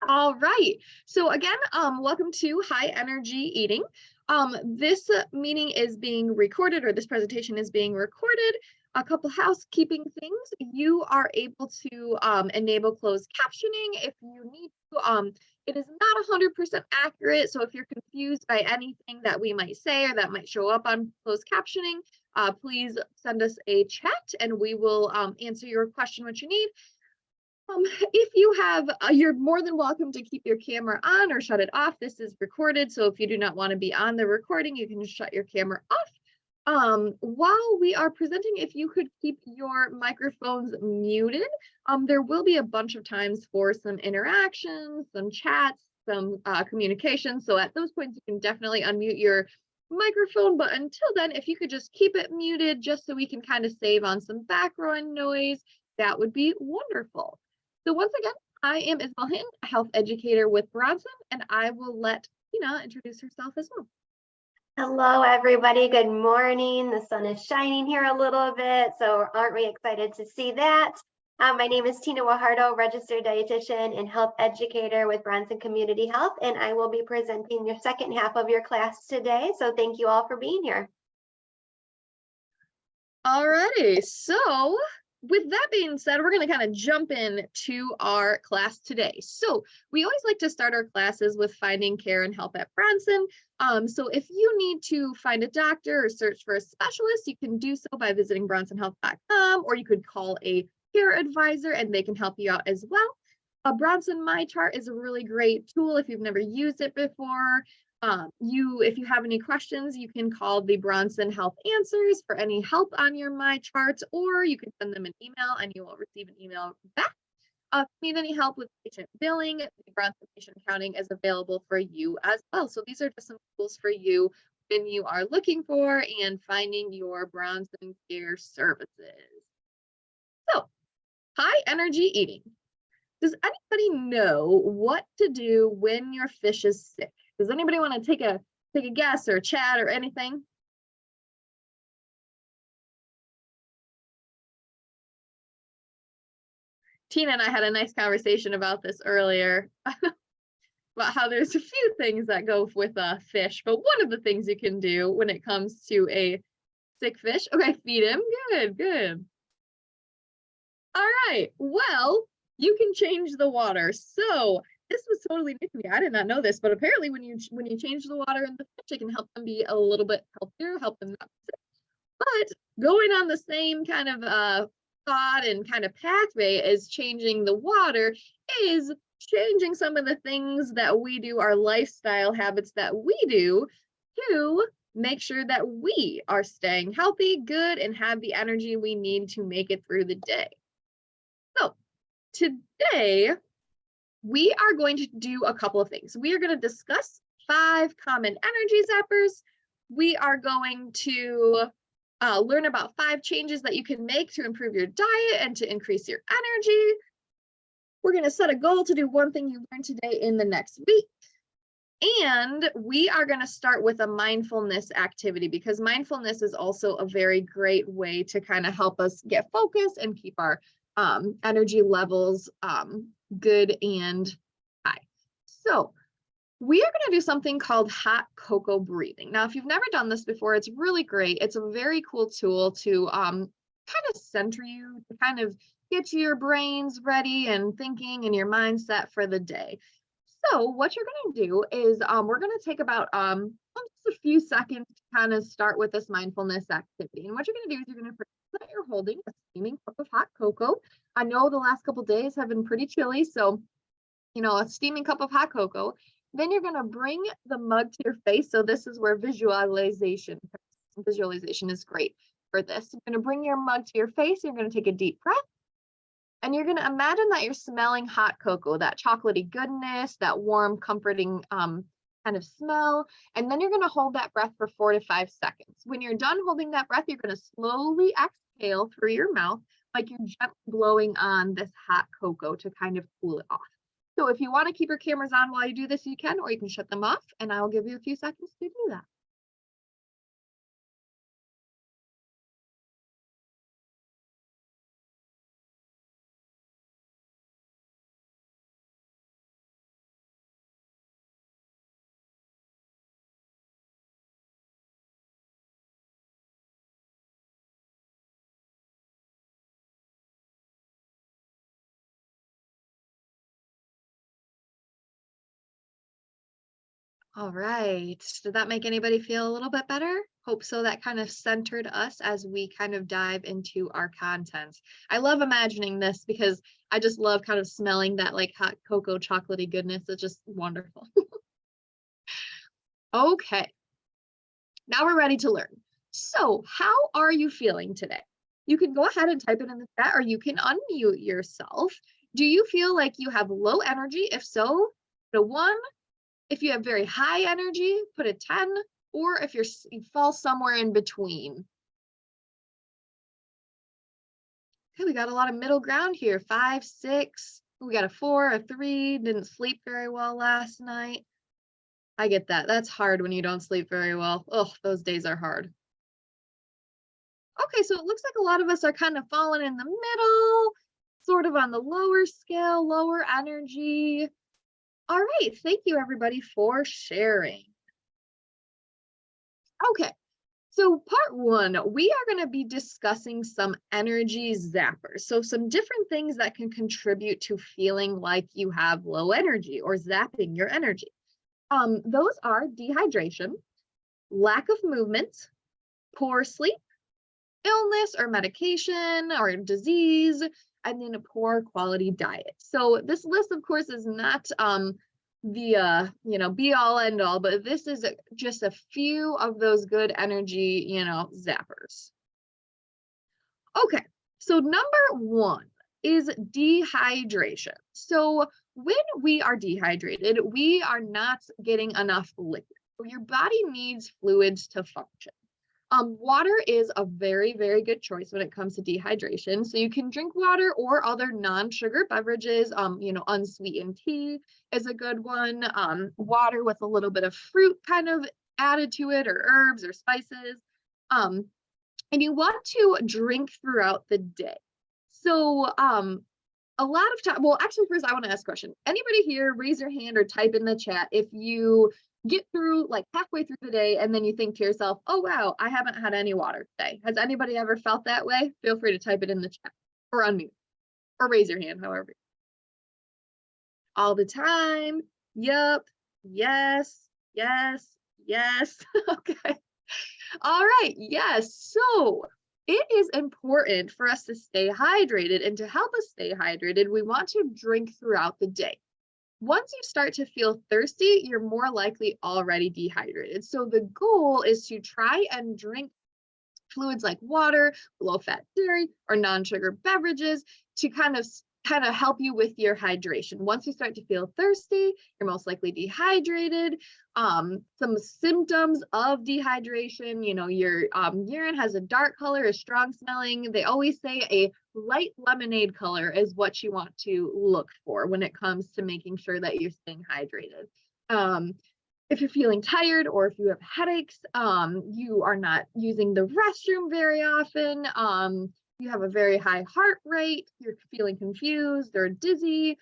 All right. So again, welcome to High Energy Eating. This meeting is being recorded, or this presentation is being recorded. A couple housekeeping things. You are able to enable closed captioning if you need to. It is not 100% accurate, so if you're confused by anything that we might say or that might show up on closed captioning, please send us a chat and we will answer your question, what you need. If you have, you're more than welcome to keep your camera on or shut it off. This is recorded, so if you do not want to be on the recording, you can just shut your camera off. While we are presenting, if you could keep your microphones muted, there will be a bunch of times for some interactions, some chats, some communication. So at those points, you can definitely unmute your microphone. But until then, if you could just keep it muted, just so we can kind of save on some background noise, that would be wonderful. So once again, I am Isabel Hinton, a health educator with Bronson, and I will let Tina introduce herself as well. Hello, everybody. Good morning. The sun is shining here a little bit, so aren't we excited to see that? My name is Tina Wahardo, registered dietitian and health educator with Bronson Community Health, and I will be presenting your second half of your class today. So thank you all for being here. Alrighty, so with that being said, we're going to kind of jump in to our class today. So we always like to start our classes with finding care and help at Bronson. So if you need to find a doctor or search for a specialist, you can do so by visiting bronsonhealth.com, or you could call a care advisor and they can help you out as well. Bronson MyChart is a really great tool if you've never used it before. If you have any questions, you can call the Bronson Health Answers for any help on your MyChart, or you can send them an email and you will receive an email back. If you need any help with patient billing, the Bronson Patient Accounting is available for you as well. So these are just some tools for you when you are looking for and finding your Bronson Care services. So, high energy eating. Does anybody know what to do when your fish is sick? Does anybody want to take a guess or chat or anything? Tina and I had a nice conversation about this earlier, about how there's a few things that go with a fish, but one of the things you can do when it comes to a sick fish, okay, feed him. Good, good. All right, well, you can change the water. So this was totally new to me. I did not know this, but apparently when you change the water in the fish, it can help them be a little bit healthier, help them not sick. But going on the same kind of thought and kind of pathway as changing the water is changing some of the things that we do, our lifestyle habits that we do, to make sure that we are staying healthy, good, and have the energy we need to make it through the day. So today, we are going to do a couple of things. We are going to discuss 5 common energy zappers. We are going to learn about 5 changes that you can make to improve your diet and to increase your energy. We're going to set a goal to do one thing you learned today in the next week. And we are going to start with a mindfulness activity, because mindfulness is also a very great way to kind of help us get focused and keep our energy levels good and high. So we are going to do something called hot cocoa breathing. Now, if you've never done this before, it's really great. It's a very cool tool to kind of center you, to kind of get your brains ready and thinking and your mindset for the day. So what you're going to do is we're going to take about just a few seconds to kind of start with this mindfulness activity. And what you're going to do is you're going to pretend that you're holding a steaming cup of hot cocoa. I know the last couple of days have been pretty chilly, so a steaming cup of hot cocoa. Then you're going to bring the mug to your face. So this is where visualization is great for this. You're going to bring your mug to your face. You're going to take a deep breath. And you're going to imagine that you're smelling hot cocoa, that chocolatey goodness, that warm, comforting kind of smell. And then you're going to hold that breath for 4 to 5 seconds. When you're done holding that breath, you're going to slowly exhale through your mouth, like you're gently blowing on this hot cocoa to kind of cool it off. So if you want to keep your cameras on while you do this, you can, or you can shut them off, and I'll give you a few seconds to do that. All right. Did that make anybody feel a little bit better? Hope so. That kind of centered us as we kind of dive into our content. I love imagining this because I just love kind of smelling that like hot cocoa chocolatey goodness. It's just wonderful. Okay. Now we're ready to learn. So, how are you feeling today? You can go ahead and type it in the chat or you can unmute yourself. Do you feel like you have low energy? If so, put a 1. If you have very high energy, put a 10. Or if you fall somewhere in between. Okay, we got a lot of middle ground here. 5, 6. We got a 4, a 3. Didn't sleep very well last night. I get that. That's hard when you don't sleep very well. Oh, those days are hard. Okay, so it looks like a lot of us are kind of falling in the middle, sort of on the lower scale, lower energy. All right, thank you everybody for sharing. Okay, so part 1, we are going to be discussing some energy zappers. So some different things that can contribute to feeling like you have low energy or zapping your energy. Those are dehydration, lack of movement, poor sleep, illness or medication or disease, and then a poor quality diet. So this list, of course, is not the be all end all, but this is just a few of those good energy zappers. Okay, so number 1 is dehydration. So when we are dehydrated, we are not getting enough liquid. So your body needs fluids to function. Water is a very, very good choice when it comes to dehydration. So you can drink water or other non-sugar beverages. Unsweetened tea is a good one. Water with a little bit of fruit kind of added to it, or herbs or spices. And you want to drink throughout the day. So a lot of time, well, actually, first I want to ask a question. Anybody here, raise your hand or type in the chat if you get through like halfway through the day and then you think to yourself, oh wow, I haven't had any water today. Has anybody ever felt that way? Feel free to type it in the chat or unmute or raise your hand, however. All the time. Yep. Yes. Yes. Yes. Okay. All right. Yes. So it is important for us to stay hydrated, and to help us stay hydrated, we want to drink throughout the day. Once you start to feel thirsty, you're more likely already dehydrated. So the goal is to try and drink fluids like water, low-fat dairy, or non-sugar beverages to kind of help you with your hydration. Once you start to feel thirsty, you're most likely dehydrated. Some symptoms of dehydration, your urine has a dark color, is strong smelling. They always say a light lemonade color is what you want to look for when it comes to making sure that you're staying hydrated. If you're feeling tired or if you have headaches, you are not using the restroom very often, you have a very high heart rate, you're feeling confused or dizzy,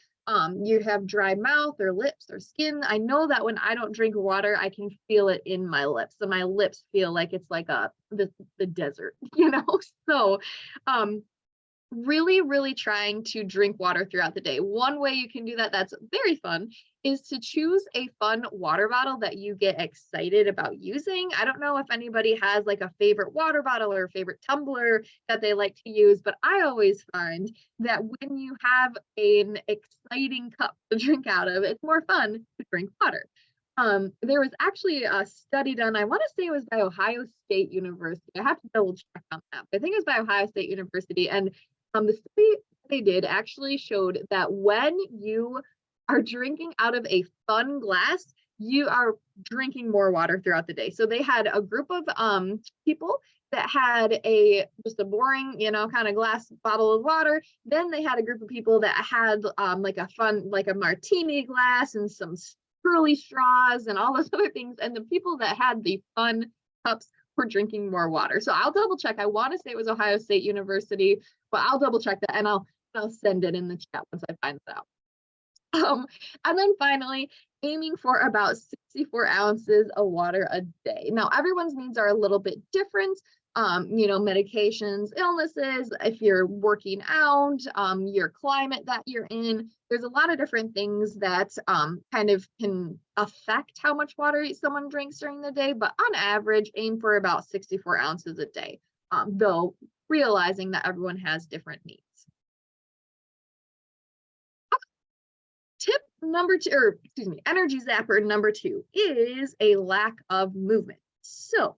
you have dry mouth or lips or skin. I know that when I don't drink water, I can feel it in my lips. So my lips feel like it's like the desert, So really, really trying to drink water throughout the day. One way you can do that that's very fun is to choose a fun water bottle that you get excited about using. I don't know if anybody has like a favorite water bottle or a favorite tumbler that they like to use, but I always find that when you have an exciting cup to drink out of, it's more fun to drink water. There was actually a study done, I want to say it was by Ohio State University. I have to double check on that, but I think it was by Ohio State University. And the study they did actually showed that when you are drinking out of a fun glass, you are drinking more water throughout the day. So they had a group of people that had just a boring, kind of glass bottle of water. Then they had a group of people that had like a fun, like a martini glass and some curly straws and all those other things. And the people that had the fun cups were drinking more water. So I'll double check. I want to say it was Ohio State University, but I'll double check that and I'll send it in the chat once I find it out. And then finally, aiming for about 64 ounces of water a day. Now, everyone's needs are a little bit different. medications, illnesses, if you're working out, your climate that you're in. There's a lot of different things that kind of can affect how much water someone drinks during the day, but on average, aim for about 64 ounces a day, though realizing that everyone has different needs. Tip number two, or excuse me, energy zapper number 2 is a lack of movement. So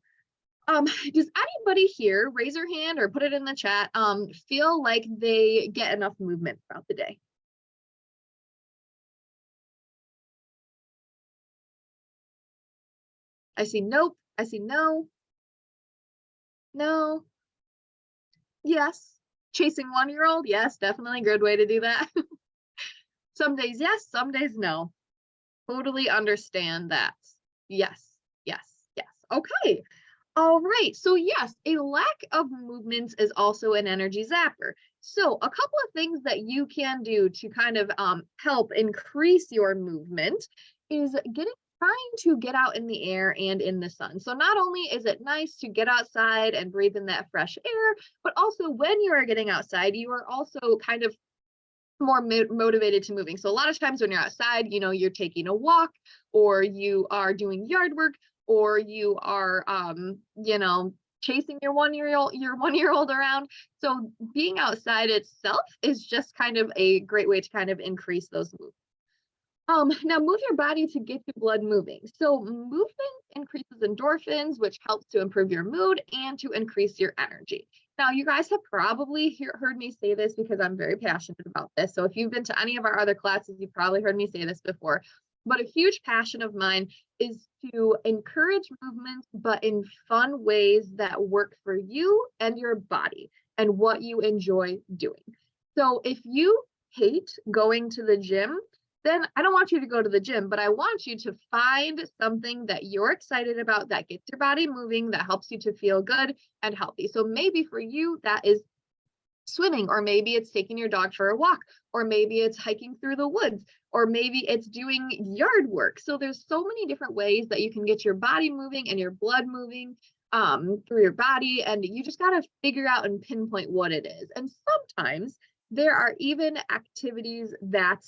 does anybody here, raise your hand or put it in the chat, feel like they get enough movement throughout the day? I see nope. I see no. No. Yes. Chasing 1-year-old? Yes, definitely a good way to do that. Some days yes, some days no. Totally understand that. Yes, yes, yes. Okay. All right. So yes, a lack of movement is also an energy zapper. So a couple of things that you can do to kind of help increase your movement is trying to get out in the air and in the sun. So not only is it nice to get outside and breathe in that fresh air, but also when you are getting outside, you are also kind of more motivated to moving. So a lot of times when you're outside, you're taking a walk, or you are doing yard work, or you are chasing your 1-year-old around. So being outside itself is just kind of a great way to kind of increase those moves. Now move your body to get your blood moving. So movement increases endorphins, which helps to improve your mood and to increase your energy. Now, you guys have probably heard me say this because I'm very passionate about this. So if you've been to any of our other classes, you've probably heard me say this before. But a huge passion of mine is to encourage movement, but in fun ways that work for you and your body and what you enjoy doing. So if you hate going to the gym, then I don't want you to go to the gym, but I want you to find something that you're excited about, that gets your body moving, that helps you to feel good and healthy. So maybe for you, that is swimming, or maybe it's taking your dog for a walk, or maybe it's hiking through the woods, or maybe it's doing yard work. So there's so many different ways that you can get your body moving and your blood moving through your body. And you just got to figure out and pinpoint what it is. And sometimes there are even activities that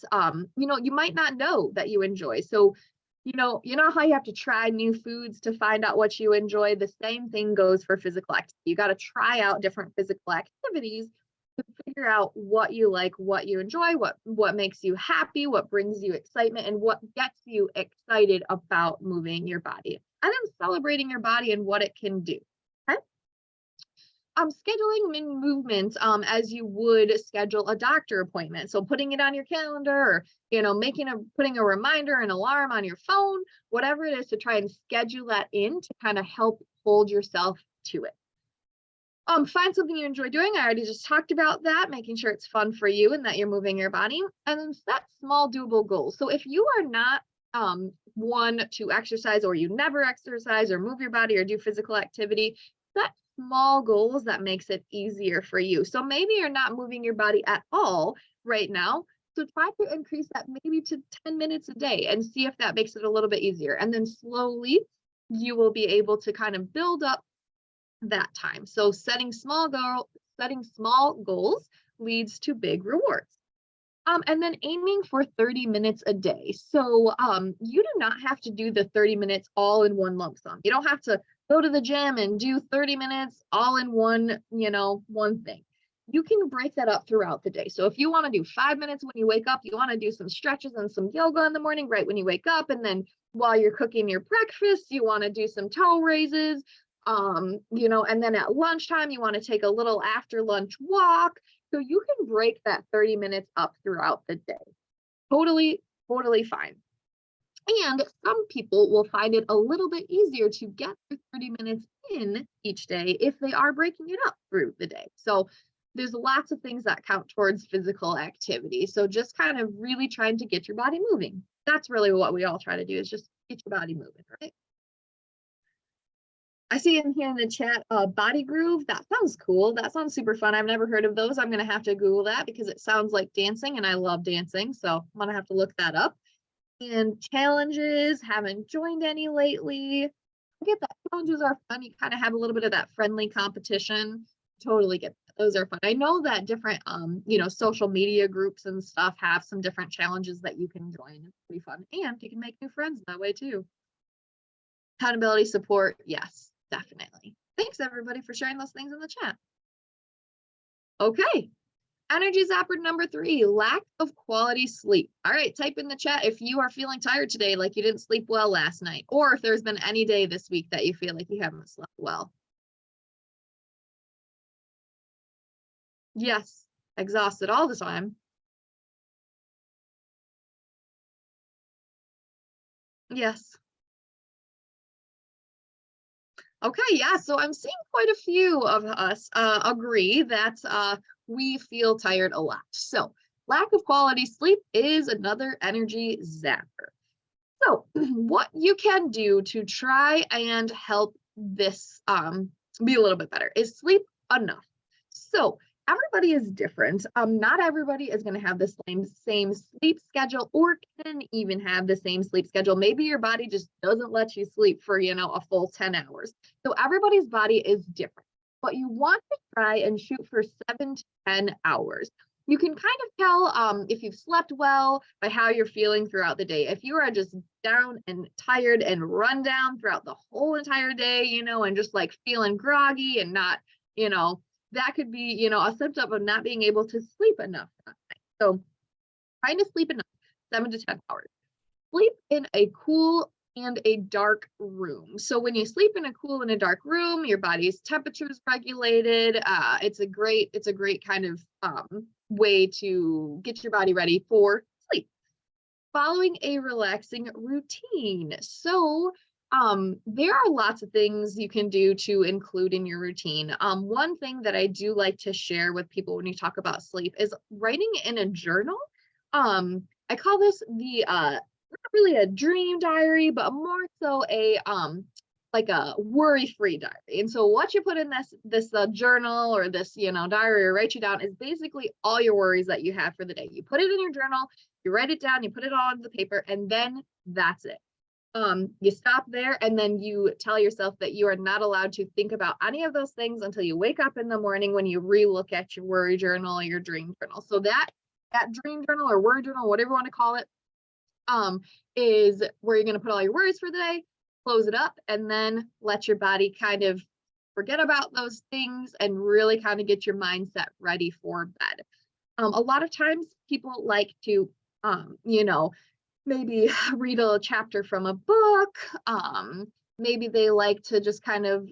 you might not know that you enjoy. So you know how you have to try new foods to find out what you enjoy. The same thing goes for physical activity. You got to try out different physical activities to figure out what you like, what you enjoy, what makes you happy, what brings you excitement, and what gets you excited about moving your body, and then celebrating your body and what it can do. Okay. Scheduling movement as you would schedule a doctor appointment. So putting it on your calendar, or putting a reminder, an alarm on your phone, whatever it is, to try and schedule that in to kind of help hold yourself to it. Find something you enjoy doing. I already just talked about that, making sure it's fun for you and that you're moving your body. And then set small doable goals. So if you are not one to exercise, or you never exercise or move your body or do physical activity, set small goals that makes it easier for you. So maybe you're not moving your body at all right now. So try to increase that maybe to 10 minutes a day and see if that makes it a little bit easier. And then slowly you will be able to kind of build up that time. So setting small goals leads to big rewards. And then aiming for 30 minutes a day. So you do not have to do the 30 minutes all in one lump sum. You don't have to go to the gym and do 30 minutes all in one thing. You can break that up throughout the day. So if you want to do 5 minutes when you wake up, you want to do some stretches and some yoga in the morning, right when you wake up. And then while you're cooking your breakfast, you want to do some toe raises, and then at lunchtime, you want to take a little after lunch walk. So you can break that 30 minutes up throughout the day. Totally, totally fine. And some people will find it a little bit easier to get through 30 minutes in each day if they are breaking it up through the day. So there's lots of things that count towards physical activity. So just kind of really trying to get your body moving. That's really what we all try to do, is just get your body moving, right? I see in here in the chat, Body Groove. That sounds cool. That sounds super fun. I've never heard of those. I'm going to have to Google that because it sounds like dancing and I love dancing. So I'm going to have to look that up. And challenges, haven't joined any lately. I get that. Challenges are fun. You kind of have a little bit of that friendly competition. Totally get that. Those are fun. I know that different social media groups and stuff have some different challenges that you can join. It's pretty fun. And you can make new friends that way too. Accountability support, yes, definitely. Thanks everybody for sharing those things in the chat. Okay. Energy zapper number 3, lack of quality sleep. All right, type in the chat if you are feeling tired today, like you didn't sleep well last night, or if there's been any day this week that you feel like you haven't slept well. Yes, exhausted all the time. Yes. Okay, yeah, so I'm seeing quite a few of us agree that we feel tired a lot. So lack of quality sleep is another energy zapper. So what you can do to try and help this be a little bit better is sleep enough. So everybody is different. Not everybody is going to have the same sleep schedule or can even have the same sleep schedule. Maybe your body just doesn't let you sleep for, a full 10 hours. So everybody's body is different, but you want to try and shoot for 7 to 10 hours. You can kind of tell if you've slept well by how you're feeling throughout the day. If you are just down and tired and run down throughout the whole entire day, and just like feeling groggy and not, that could be, a symptom of not being able to sleep enough that night. So trying to sleep enough, 7 to 10 hours. Sleep in a cool and a dark room. So when you sleep in a cool and a dark room, your body's temperature is regulated. It's a great kind of way to get your body ready for sleep. Following a relaxing routine. So there are lots of things you can do to include in your routine. One thing that I do like to share with people when you talk about sleep is writing in a journal. I call this the not really a dream diary, but more so a like a worry-free diary. And so what you put in this journal or this diary or write you down is basically all your worries that you have for the day. You put it in your journal, you write it down, you put it all on the paper, and then that's it. You stop there, and then you tell yourself that you are not allowed to think about any of those things until you wake up in the morning when you re-look at your worry journal or your dream journal. So that dream journal or word journal, whatever you want to call it, is where you're going to put all your worries for the day, close it up, and then let your body kind of forget about those things and really kind of get your mindset ready for bed. A lot of times people like to, maybe read a chapter from a book. Maybe they like to just kind of,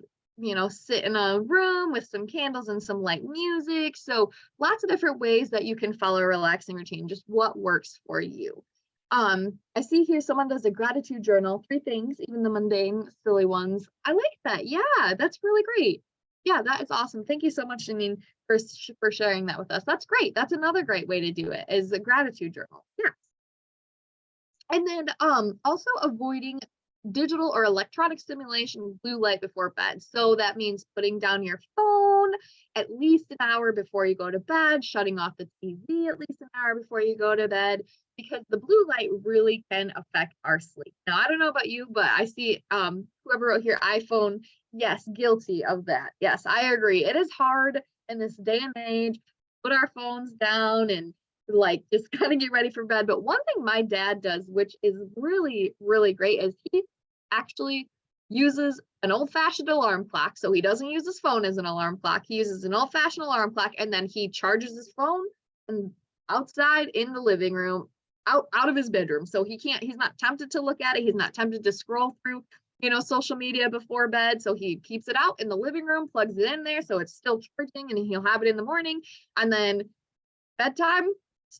sit in a room with some candles and some light music. So lots of different ways that you can follow a relaxing routine, just what works for you. I see here someone does a gratitude journal, 3 things, even the mundane, silly ones. I like that. Yeah, that's really great. Yeah, that is awesome. Thank you so much, Janine, for sharing that with us. That's great. That's another great way to do it, is a gratitude journal. Yeah. And then also avoiding digital or electronic stimulation, blue light before bed. So that means putting down your phone at least an hour before you go to bed, shutting off the TV at least an hour before you go to bed, because the blue light really can affect our sleep. Now, I don't know about you, but I see whoever wrote here, iPhone, yes, guilty of that. Yes, I agree. It is hard in this day and age, put our phones down and like just kind of get ready for bed. But one thing my dad does, which is really, really great, is he actually uses an old-fashioned alarm clock. So he doesn't use his phone as an alarm clock. He uses an old-fashioned alarm clock, and then he charges his phone and outside in the living room, out of his bedroom. So he's not tempted to look at it. He's not tempted to scroll through, social media before bed. So he keeps it out in the living room, plugs it in there. So it's still charging, and he'll have it in the morning. And then bedtime,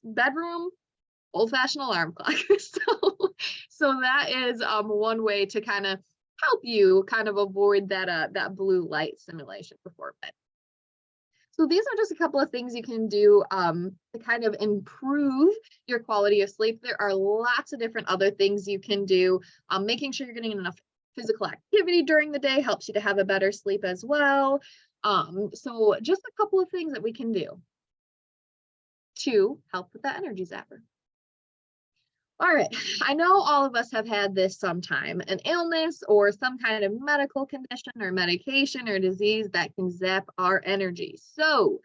bedroom, old-fashioned alarm clock. so that is one way to kind of help you kind of avoid that blue light stimulation before bed. So these are just a couple of things you can do to kind of improve your quality of sleep. There are lots of different other things you can do. Making sure you're getting enough physical activity during the day helps you to have a better sleep as well. So just a couple of things that we can do to help with that energy zapper. All right. I know all of us have had this sometime, an illness or some kind of medical condition or medication or disease that can zap our energy. So,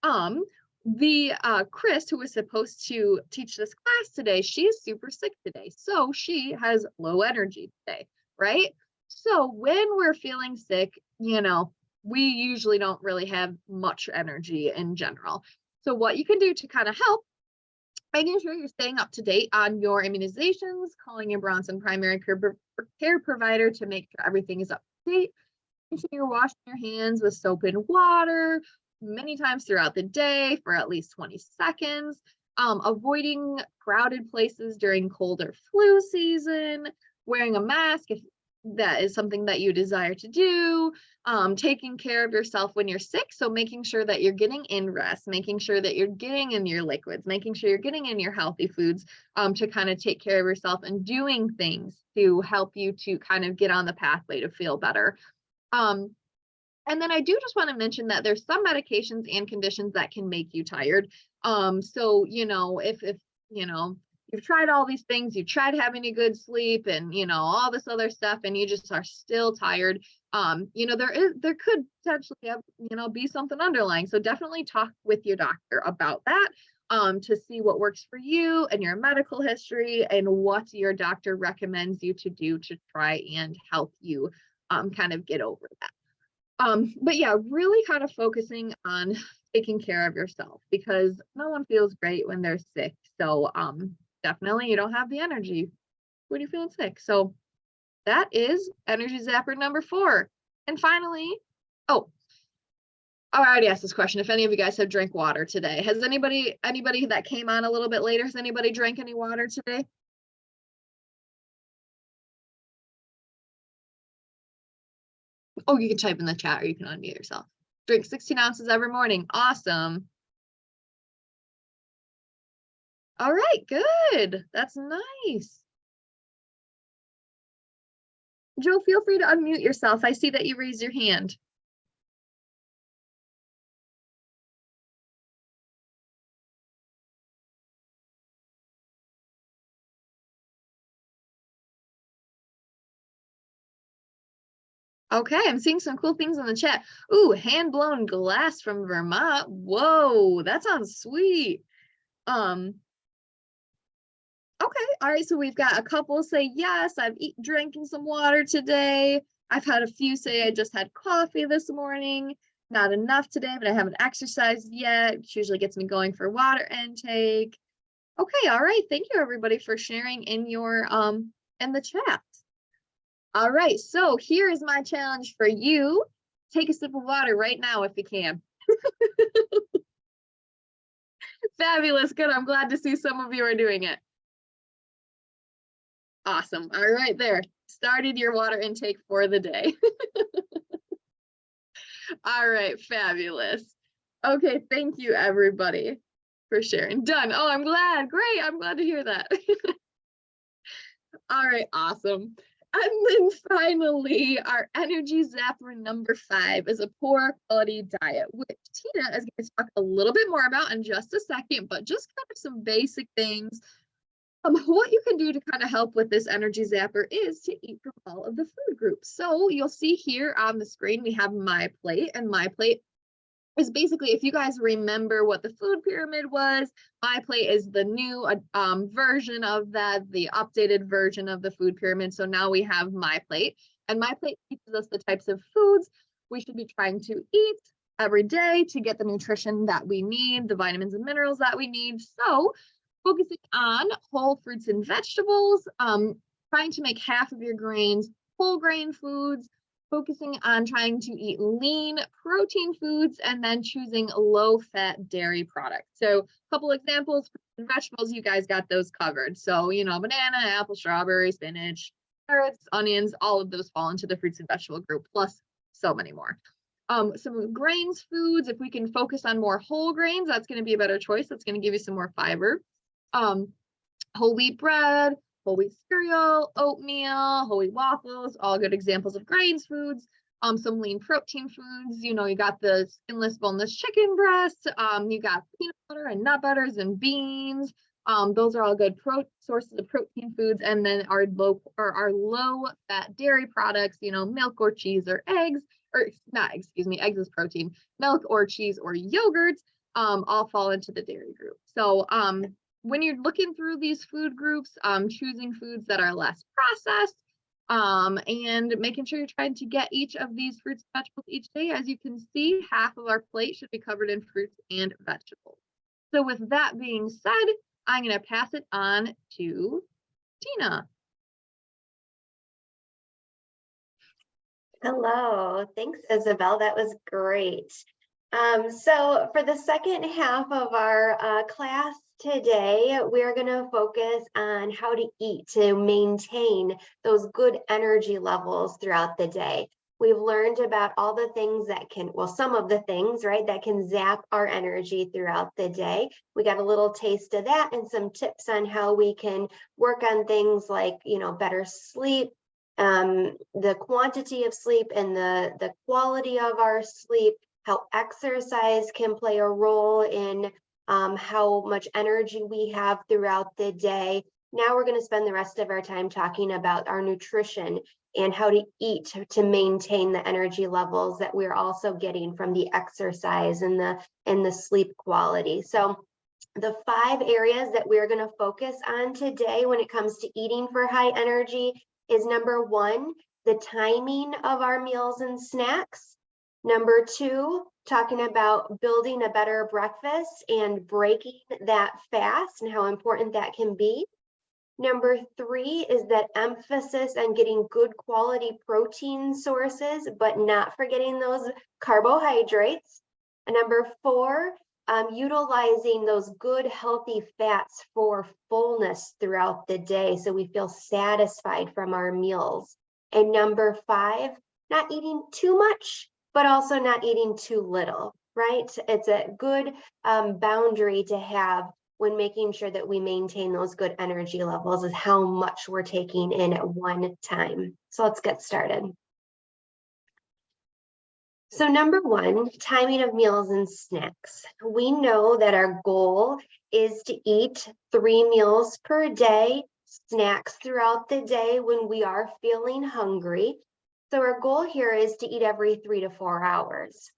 um, the Chris, who was supposed to teach this class today, she is super sick today. So she has low energy today, right? So when we're feeling sick, we usually don't really have much energy in general. So what you can do to kind of help, making sure you're staying up to date on your immunizations, calling your Bronson primary care provider to make sure everything is up to date. Make sure you're washing your hands with soap and water many times throughout the day for at least 20 seconds. Avoiding crowded places during cold or flu season, wearing a mask if that is something that you desire to do, taking care of yourself when you're sick. So making sure that you're getting in rest, making sure that you're getting in your liquids, making sure you're getting in your healthy foods, to kind of take care of yourself and doing things to help you to kind of get on the pathway to feel better. Um, and then I do just want to mention that there's some medications and conditions that can make you tired. So if you've tried all these things, you tried having a good sleep and all this other stuff, and you just are still tired, there could potentially have, be something underlying. So definitely talk with your doctor about that, to see what works for you and your medical history and what your doctor recommends you to do to try and help you kind of get over that. But yeah, really kind of focusing on taking care of yourself, because no one feels great when they're sick. So definitely you don't have the energy when you're feeling sick. So that is energy zapper number 4. And finally, oh, I already asked this question. If any of you guys have drank water today, has anybody that came on a little bit later, has anybody drank any water today? Oh, you can type in the chat or you can unmute yourself. Drink 16 ounces every morning. Awesome. All right, good. That's nice. Joe, feel free to unmute yourself. I see that you raised your hand. Okay, I'm seeing some cool things in the chat. Ooh, hand-blown glass from Vermont. Whoa, that sounds sweet. Okay, all right, so we've got a couple say yes, I've drinking some water today. I've had a few say I just had coffee this morning. Not enough today, but I haven't exercised yet, which usually gets me going for water intake. Okay, all right. Thank you everybody for sharing in your in the chat. All right, so here is my challenge for you. Take a sip of water right now if you can. Fabulous, good. I'm glad to see some of you are doing it. Awesome. All right, there. Started your water intake for the day. All right, fabulous. Okay, thank you everybody for sharing. Done. Oh, I'm glad. Great. I'm glad to hear that. All right, awesome. And then finally, our energy zapper number 5 is a poor quality diet, which Tina is going to talk a little bit more about in just a second, but just kind of some basic things. What you can do to kind of help with this energy zapper is to eat from all of the food groups. So you'll see here on the screen, we have My Plate, and My Plate is basically, if you guys remember what the food pyramid was, My Plate is the new version of that, the updated version of the food pyramid. So now we have My Plate, and My Plate teaches us the types of foods we should be trying to eat every day to get the nutrition that we need, the vitamins and minerals that we need. So focusing on whole fruits and vegetables, trying to make half of your grains whole grain foods, focusing on trying to eat lean protein foods, and then choosing low fat dairy products. So a couple examples, fruits and vegetables, you guys got those covered. So, banana, apple, strawberry, spinach, carrots, onions, all of those fall into the fruits and vegetable group, plus so many more. Some grains foods, if we can focus on more whole grains, that's going to be a better choice. That's going to give you some more fiber. Whole wheat bread, whole wheat cereal, oatmeal, whole wheat waffles, all good examples of grains foods. Some lean protein foods, you got the skinless, boneless chicken breasts, you got peanut butter and nut butters and beans, Those are all good sources of protein foods. And then our low fat dairy products, milk or cheese or eggs, or not, excuse me, eggs is protein, milk or cheese or yogurts, all fall into the dairy group. So when you're looking through these food groups, choosing foods that are less processed, and making sure you're trying to get each of these fruits and vegetables each day. As you can see, half of our plate should be covered in fruits and vegetables. So with that being said, I'm going to pass it on to Tina. Hello, thanks, Isabel. That was great. So for the second half of our class today, we're going to focus on how to eat to maintain those good energy levels throughout the day. We've learned about all the things that can, well, some of the things, right, that can zap our energy throughout the day. We got a little taste of that and some tips on how we can work on things like, better sleep, the quantity of sleep and the quality of our sleep, how exercise can play a role in how much energy we have throughout the day. Now we're going to spend the rest of our time talking about our nutrition and how to eat to maintain the energy levels that we're also getting from the exercise and the sleep quality. So the 5 areas that we're going to focus on today when it comes to eating for high energy is number 1, the timing of our meals and snacks. Number 2, talking about building a better breakfast and breaking that fast and how important that can be. Number 3 is that emphasis on getting good quality protein sources, but not forgetting those carbohydrates. And number 4, utilizing those good healthy fats for fullness throughout the day so we feel satisfied from our meals. And number 5, not eating too much, but also not eating too little, right? It's a good boundary to have when making sure that we maintain those good energy levels is how much we're taking in at one time. So let's get started. So number 1, timing of meals and snacks. We know that our goal is to eat 3 meals per day, snacks throughout the day when we are feeling hungry. So our goal here is to eat every 3 to 4 hours.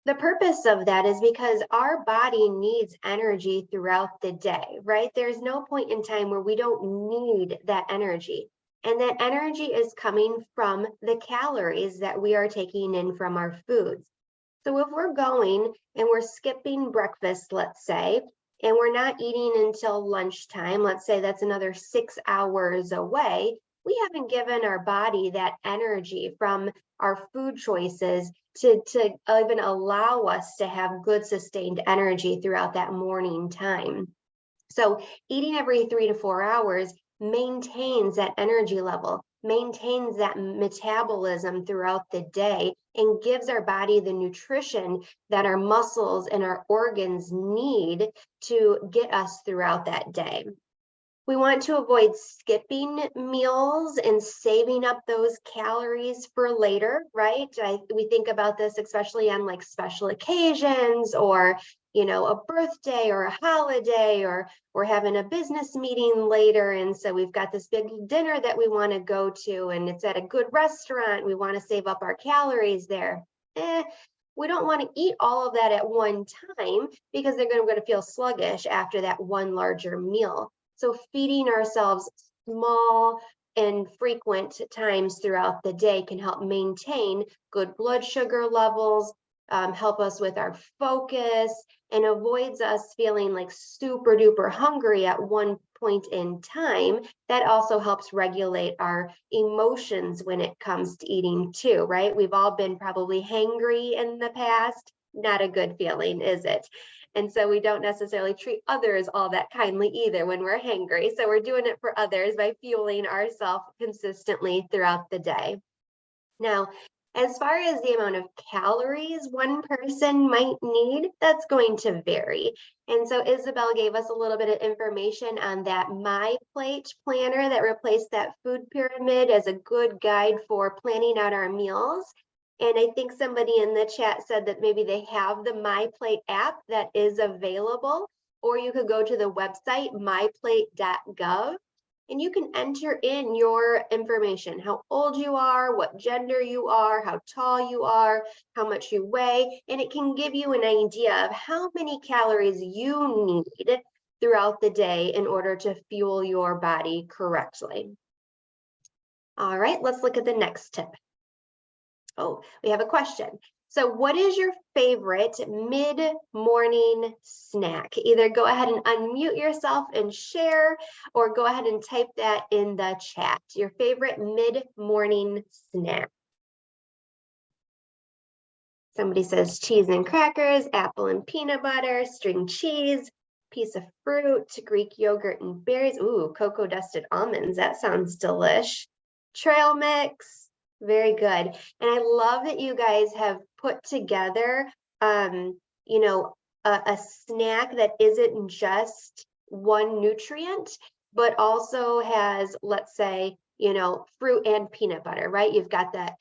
The purpose of that is because our body needs energy throughout the day, right? There's no point in time where we don't need that energy. And that energy is coming from the calories that we are taking in from our foods. So if we're going and we're skipping breakfast, let's say, and we're not eating until lunchtime, let's say that's another 6 hours away, we haven't given our body that energy from our food choices to even allow us to have good sustained energy throughout that morning time. So eating every 3 to 4 hours maintains that energy level, maintains that metabolism throughout the day, and gives our body the nutrition that our muscles and our organs need to get us throughout that day. We want to avoid skipping meals and saving up those calories for later, right? We think about this especially on like special occasions or, a birthday or a holiday, or we're having a business meeting later. And so we've got this big dinner that we want to go to and it's at a good restaurant. We want to save up our calories there. We don't want to eat all of that at one time because they're going to feel sluggish after that one larger meal. So feeding ourselves small and frequent times throughout the day can help maintain good blood sugar levels, help us with our focus, and avoids us feeling like super duper hungry at one point in time. That also helps regulate our emotions when it comes to eating too, right? We've all been probably hangry in the past. Not a good feeling, is it? And so we don't necessarily treat others all that kindly either when we're hangry. So we're doing it for others by fueling ourselves consistently throughout the day. Now, as far as the amount of calories one person might need, that's going to vary. And so Isabel gave us a little bit of information on that My Plate planner that replaced that food pyramid as a good guide for planning out our meals. And I think somebody in the chat said that maybe they have the My Plate app that is available, or you could go to the website myplate.gov, and you can enter in your information, how old you are, what gender you are, how tall you are, how much you weigh, and it can give you an idea of how many calories you need throughout the day in order to fuel your body correctly. All right, let's look at the next tip. Oh, we have a question. So what is your favorite mid-morning snack? Either go ahead and unmute yourself and share, or go ahead and type that in the chat. Your favorite mid-morning snack. Somebody says cheese and crackers, apple and peanut butter, string cheese, piece of fruit, Greek yogurt and berries. Ooh, cocoa dusted almonds. That sounds delish. Trail mix. Very good. And I love that you guys have put together, you know, a snack that isn't just one nutrient, but also has, let's say, you know, fruit and peanut butter, right? You've got that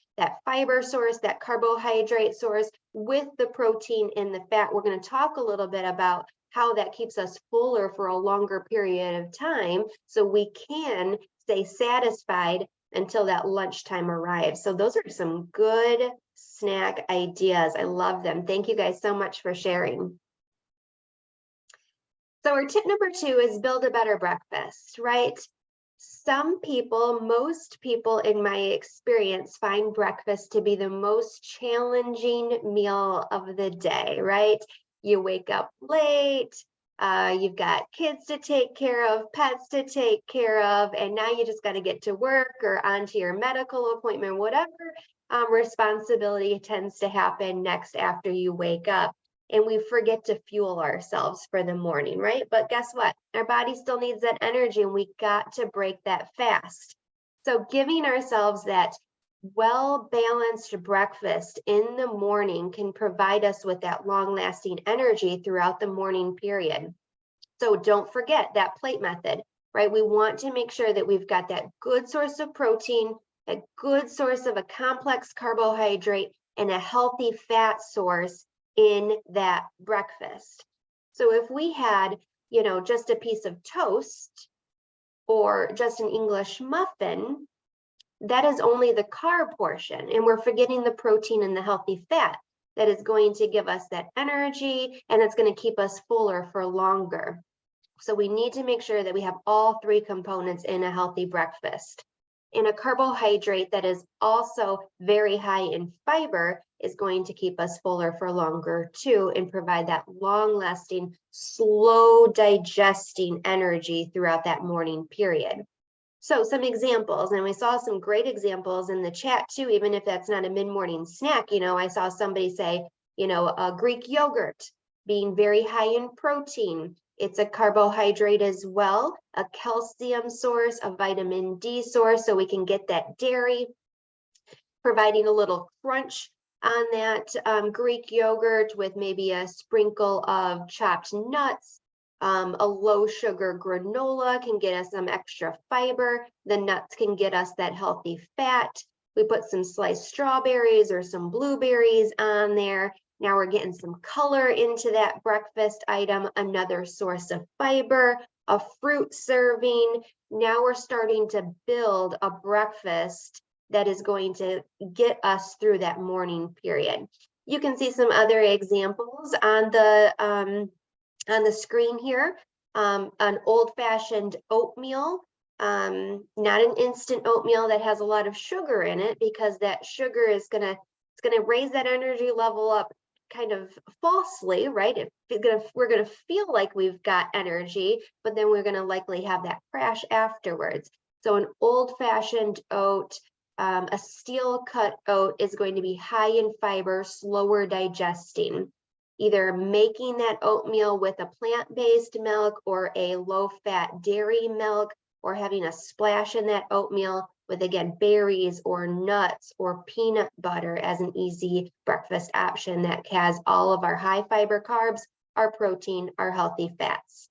fiber source, that carbohydrate source with the protein and the fat. We're going to talk a little bit about how that keeps us fuller for a longer period of time so we can stay satisfied until that lunchtime arrives. So those are some good snack ideas. I love them. Thank you guys so much for sharing. So our tip number 2 is build a better breakfast, right? Some people, most people in my experience, find breakfast to be the most challenging meal of the day, right? You wake up late, you've got kids to take care of, pets to take care of, and now you just got to get to work or onto your medical appointment, whatever responsibility tends to happen next after you wake up. And we forget to fuel ourselves for the morning, right? But guess what? Our body still needs that energy, and we got to break that fast. So giving ourselves that well-balanced breakfast in the morning can provide us with that long-lasting energy throughout the morning period. So don't forget that plate method, right? We want to make sure that we've got that good source of protein, a good source of a complex carbohydrate, and a healthy fat source in that breakfast. So if we had, you know, just a piece of toast or just an English muffin, that is only the carb portion, and we're forgetting the protein and the healthy fat that is going to give us that energy, and it's going to keep us fuller for longer. So we need to make sure that we have all 3 components in a healthy breakfast. And a carbohydrate that is also very high in fiber is going to keep us fuller for longer too, and provide that long-lasting, slow digesting energy throughout that morning period. So some examples, and we saw some great examples in the chat too, even if that's not a mid-morning snack. You know, I saw somebody say, you know, a Greek yogurt being very high in protein. It's a carbohydrate as well, a calcium source, a vitamin D source, so we can get that dairy, providing a little crunch on that Greek yogurt with maybe a sprinkle of chopped nuts. A low sugar granola can get us some extra fiber. The nuts can get us that healthy fat. We put some sliced strawberries or some blueberries on there. Now we're getting some color into that breakfast item, another source of fiber, a fruit serving. Now we're starting to build a breakfast that is going to get us through that morning period. You can see some other examples on the screen here. An old-fashioned oatmeal, not an instant oatmeal that has a lot of sugar in it, because that sugar is gonna raise that energy level up kind of falsely, right? We're gonna feel like we've got energy, but then we're gonna likely have that crash afterwards. So an old-fashioned oat, a steel-cut oat is going to be high in fiber, slower digesting. Either making that oatmeal with a plant-based milk or a low-fat dairy milk, or having a splash in that oatmeal with, again, berries or nuts or peanut butter as an easy breakfast option that has all of our high fiber carbs, our protein, our healthy fats.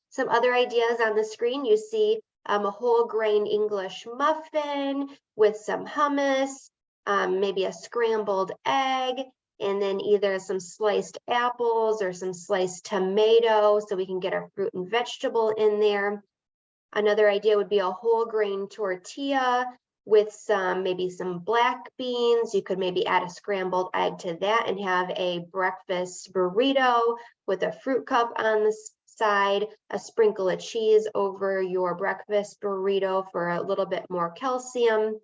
Some other ideas on the screen, you see a whole grain English muffin with some hummus, maybe a scrambled egg. and then either some sliced apples or some sliced tomato so we can get our fruit and vegetable in there. Another idea would be a whole grain tortilla with maybe some black beans. You could maybe add a scrambled egg to that and have a breakfast burrito with a fruit cup on the side, a sprinkle of cheese over your breakfast burrito for a little bit more calcium.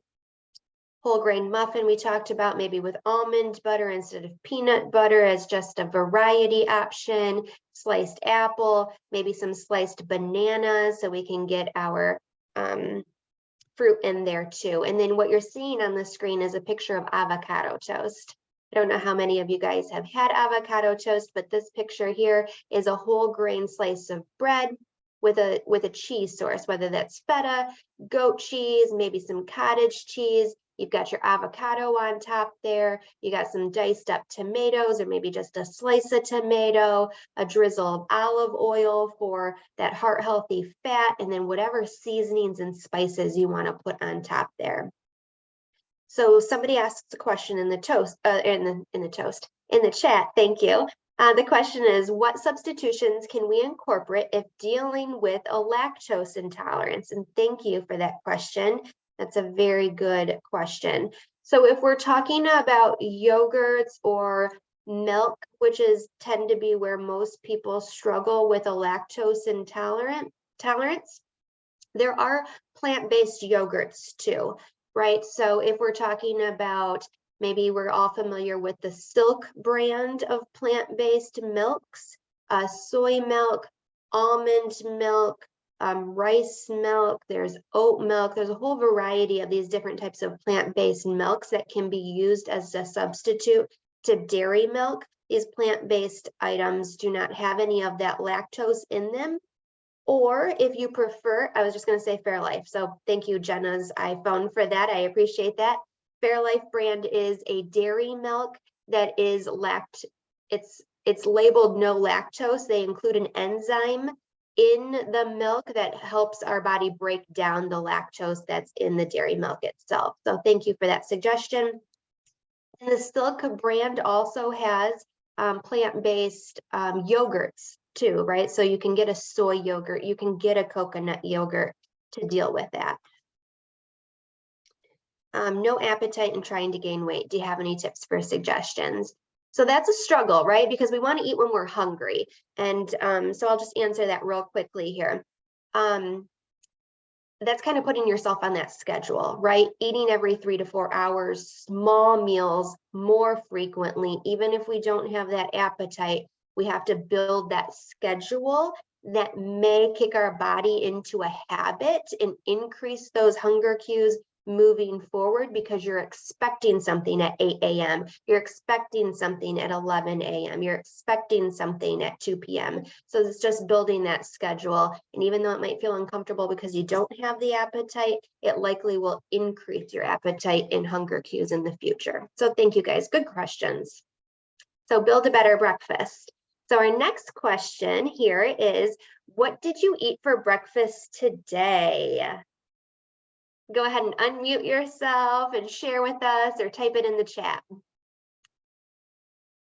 Whole grain muffin we talked about, maybe with almond butter instead of peanut butter as just a variety option. Sliced apple, maybe some sliced bananas so we can get our fruit in there too. And then what you're seeing on the screen is a picture of avocado toast. I don't know how many of you guys have had avocado toast, but this picture here is a whole grain slice of bread with a cheese source, whether that's feta, goat cheese, maybe some cottage cheese. You've got your avocado on top there. You got some diced up tomatoes or maybe just a slice of tomato, a drizzle of olive oil for that heart healthy fat, and then whatever seasonings and spices you want to put on top there. So somebody asks a question in the chat. Thank you. The question is, what substitutions can we incorporate if dealing with a lactose intolerance? And thank you for that question. That's a very good question. So if we're talking about yogurts or milk, which tend to be where most people struggle with a lactose tolerance, there are plant-based yogurts too, right? So if we're talking about, maybe we're all familiar with the Silk brand of plant-based milks, soy milk, almond milk, rice milk, there's oat milk, there's a whole variety of these different types of plant-based milks that can be used as a substitute to dairy milk. These plant-based items do not have any of that lactose in them. Or if you prefer, I was just going to say Fairlife. So thank you, Jenna's iPhone, for that. I appreciate that. Fairlife brand is a dairy milk that is it's labeled no lactose. They include an enzyme in the milk that helps our body break down the lactose that's in the dairy milk itself. So thank you for that suggestion. And the Silk brand also has plant-based yogurts too, right? So you can get a soy yogurt, you can get a coconut yogurt to deal with that. No appetite and trying to gain weight. Do you have any tips for suggestions? So that's a struggle, right? Because we want to eat when we're hungry. And so I'll just answer that real quickly here. That's kind of putting yourself on that schedule, right? Eating every 3 to 4 hours, small meals more frequently, even if we don't have that appetite, we have to build that schedule that may kick our body into a habit and increase those hunger cues moving forward, because you're expecting something at 8 a.m. You're expecting something at 11 a.m. You're expecting something at 2 p.m. So it's just building that schedule. And even though it might feel uncomfortable because you don't have the appetite, it likely will increase your appetite and hunger cues in the future. So thank you guys. Good questions. So build a better breakfast. So our next question here is, what did you eat for breakfast today? Go ahead and unmute yourself and share with us, or type it in the chat.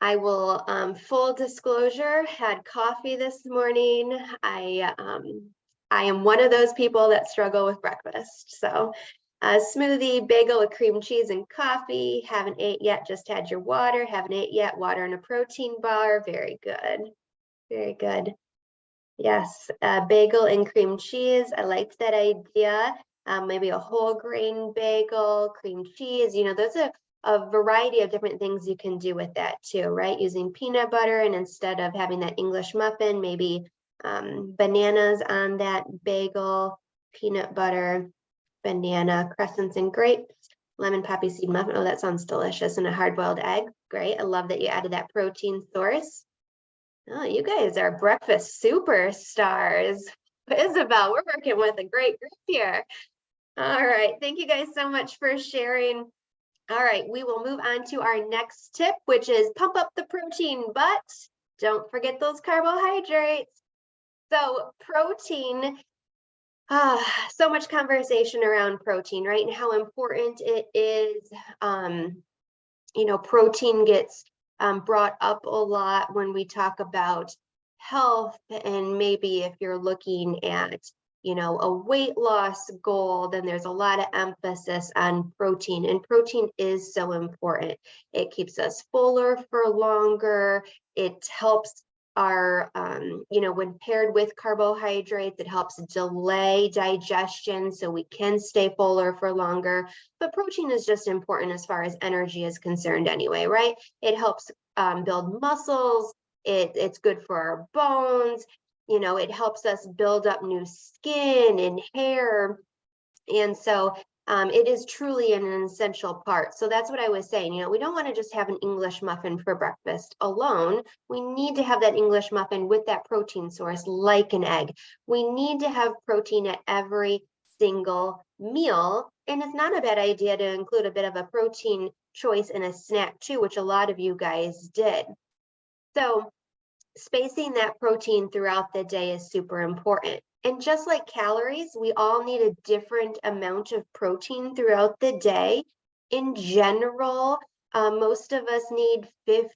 I will, full disclosure, had coffee this morning. I am one of those people that struggle with breakfast. So a smoothie, bagel with cream cheese and coffee. Haven't ate yet, just had your water. Haven't ate yet, water and a protein bar. Very good. Very good. Yes, bagel and cream cheese. I liked that idea. Maybe a whole grain bagel, cream cheese. You know, there's a variety of different things you can do with that too, right? Using peanut butter, and instead of having that English muffin, maybe bananas on that bagel, peanut butter, banana, crescents and grapes, lemon poppy seed muffin. Oh, that sounds delicious. And a hard-boiled egg. Great. I love that you added that protein source. Oh, you guys are breakfast superstars. Isabel, we're working with a great group here. All right. Thank you guys so much for sharing. All right. We will move on to our next tip, which is pump up the protein, but don't forget those carbohydrates. So protein, so much conversation around protein, right? And how important it is. You know, protein gets brought up a lot when we talk about health, and maybe if you're looking at, you know, a weight loss goal, then there's a lot of emphasis on protein, and protein is so important. It keeps us fuller for longer. It helps our, you know, when paired with carbohydrates, it helps delay digestion so we can stay fuller for longer. But protein is just important as far as energy is concerned anyway, right? It helps build muscles. It's good for our bones. You know, it helps us build up new skin and hair. And so it is truly an essential part. So that's what I was saying. You know, we don't want to just have an English muffin for breakfast alone. We need to have that English muffin with that protein source, like an egg. We need to have protein at every single meal. And it's not a bad idea to include a bit of a protein choice in a snack too, which a lot of you guys did. So spacing that protein throughout the day is super important. And just like calories, we all need a different amount of protein throughout the day. In general, most of us need 50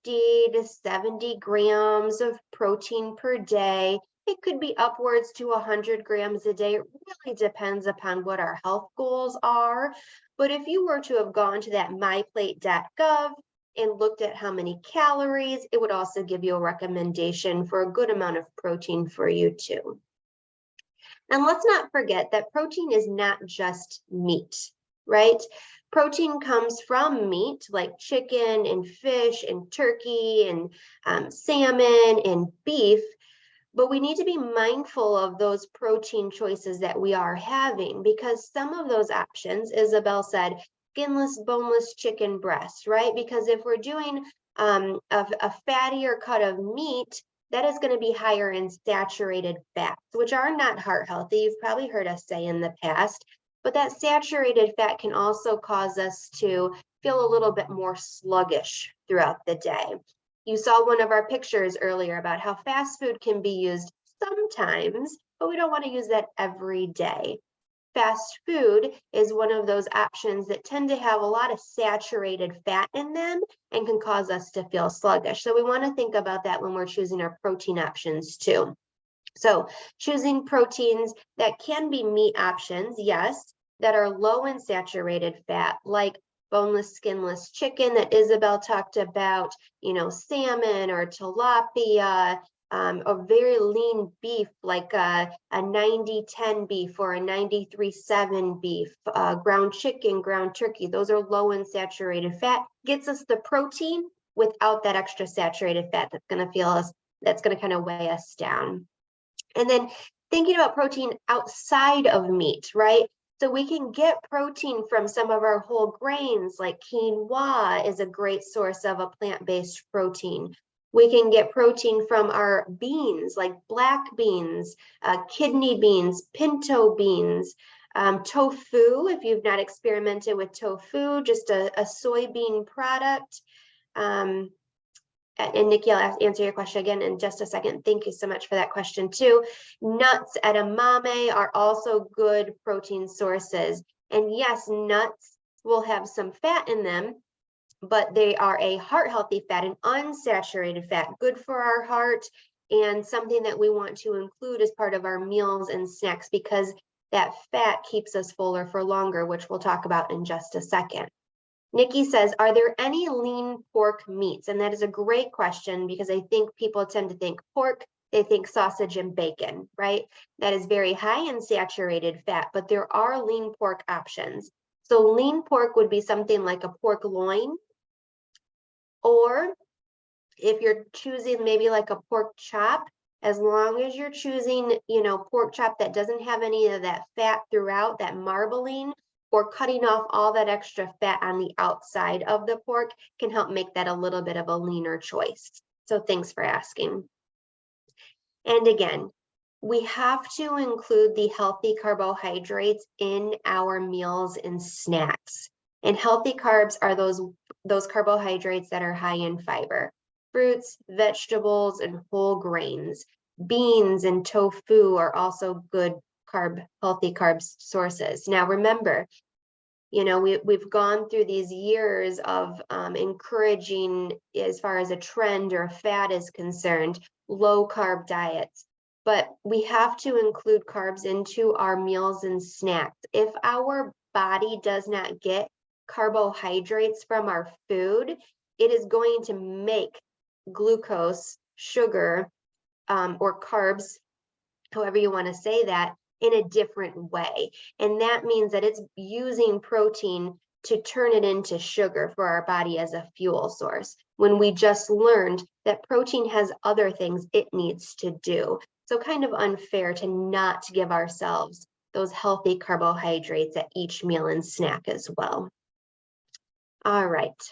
to 70 grams of protein per day. It could be upwards to 100 grams a day. It really depends upon what our health goals are. But if you were to have gone to that myplate.gov and looked at how many calories, it would also give you a recommendation for a good amount of protein for you too. And let's not forget that protein is not just meat, right? Protein comes from meat like chicken and fish and turkey and salmon and beef, but we need to be mindful of those protein choices that we are having, because some of those options, Isabel said, skinless, boneless chicken breast, right? Because if we're doing a fattier cut of meat, that is going to be higher in saturated fats, which are not heart healthy. You've probably heard us say in the past, but that saturated fat can also cause us to feel a little bit more sluggish throughout the day. You saw one of our pictures earlier about how fast food can be used sometimes, but we don't want to use that every day. Fast food is one of those options that tend to have a lot of saturated fat in them and can cause us to feel sluggish. So we want to think about that when we're choosing our protein options too. So choosing proteins that can be meat options, yes, that are low in saturated fat, like boneless, skinless chicken that Isabel talked about, you know, salmon or tilapia, a very lean beef like a 90-10 beef or a 93-7 beef, ground chicken, ground turkey. Those are low in saturated fat. Gets us the protein without that extra saturated fat that's going to kind of weigh us down. And then thinking about protein outside of meat, right? So we can get protein from some of our whole grains, like quinoa is a great source of a plant-based protein. We can get protein from our beans, like black beans, kidney beans, pinto beans, tofu, if you've not experimented with tofu, just a soybean product. And Nikki, I'll answer your question again in just a second. Thank you so much for that question too. Nuts, edamame are also good protein sources. And yes, nuts will have some fat in them, but they are a heart healthy fat, an unsaturated fat, good for our heart, and something that we want to include as part of our meals and snacks, because that fat keeps us fuller for longer, which we'll talk about in just a second. Nikki says, are there any lean pork meats? And that is a great question, because I think people tend to think pork, they think sausage and bacon, right? That is very high in saturated fat, but there are lean pork options. So lean pork would be something like a pork loin, or if you're choosing maybe like a pork chop, as long as you're choosing, you know, pork chop that doesn't have any of that fat throughout, that marbling, or cutting off all that extra fat on the outside of the pork, can help make that a little bit of a leaner choice. So thanks for asking. And again, we have to include the healthy carbohydrates in our meals and snacks. And healthy carbs are those carbohydrates that are high in fiber. Fruits, vegetables, and whole grains. Beans and tofu are also good healthy carb sources. Now remember, You know, we've gone through these years of encouraging, as far as a trend or a fad is concerned, low carb diets. But we have to include carbs into our meals and snacks. If our body does not get carbohydrates from our food, it is going to make glucose, sugar, or carbs, however you want to say that, in a different way. And that means that it's using protein to turn it into sugar for our body as a fuel source, when we just learned that protein has other things it needs to do. So kind of unfair to not give ourselves those healthy carbohydrates at each meal and snack as well. All right.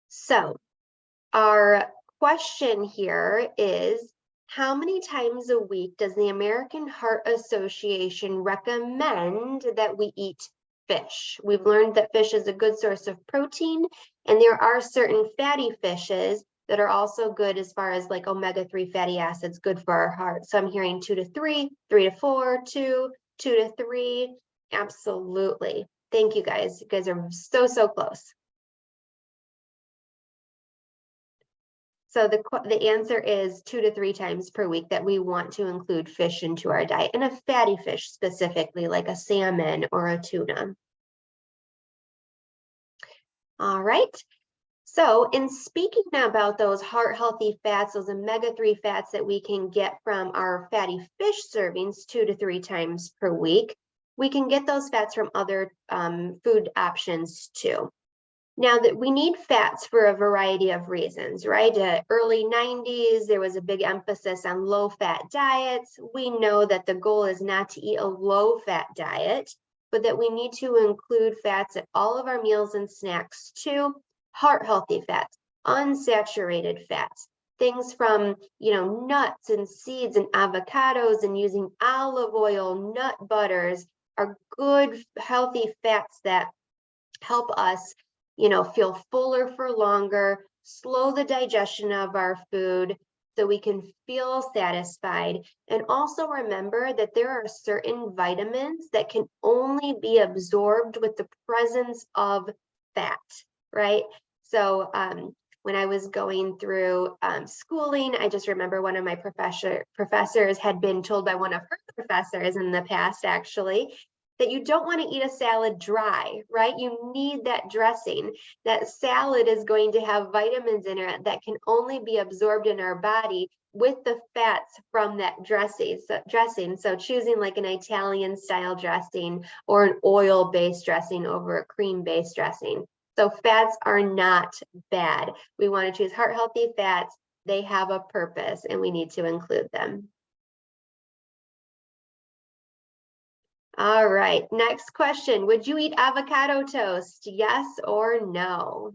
So our question here is, how many times a week does the American Heart Association recommend that we eat fish? We've learned that fish is a good source of protein, and there are certain fatty fishes that are also good as far as like omega-3 fatty acids, good for our heart. So I'm hearing 2 to 3, 3 to 4, 2 to 3. Absolutely. Thank you guys. You guys are so close. So the answer is 2 to 3 times per week that we want to include fish into our diet, and a fatty fish specifically, like a salmon or a tuna. All right. So in speaking about those heart healthy fats, those omega-3 fats that we can get from our fatty fish servings 2 to 3 times per week, we can get those fats from other food options too. Now that we need fats for a variety of reasons, right? Early 90s, there was a big emphasis on low-fat diets. We know that the goal is not to eat a low-fat diet, but that we need to include fats at all of our meals and snacks too. Heart-healthy fats, unsaturated fats, things from, nuts and seeds and avocados, and using olive oil, nut butters are good, healthy fats that help us feel fuller for longer, slow the digestion of our food so we can feel satisfied. And also remember that there are certain vitamins that can only be absorbed with the presence of fat, right? So when I was going through schooling, I just remember one of my professors had been told by one of her professors in the past, actually, that you don't want to eat a salad dry, right? You need that dressing. That salad is going to have vitamins in it that can only be absorbed in our body with the fats from that dressing. So choosing like an Italian style dressing or an oil-based dressing over a cream-based dressing. So fats are not bad. We want to choose heart-healthy fats. They have a purpose and we need to include them. All right, next question. Would you eat avocado toast? Yes or no?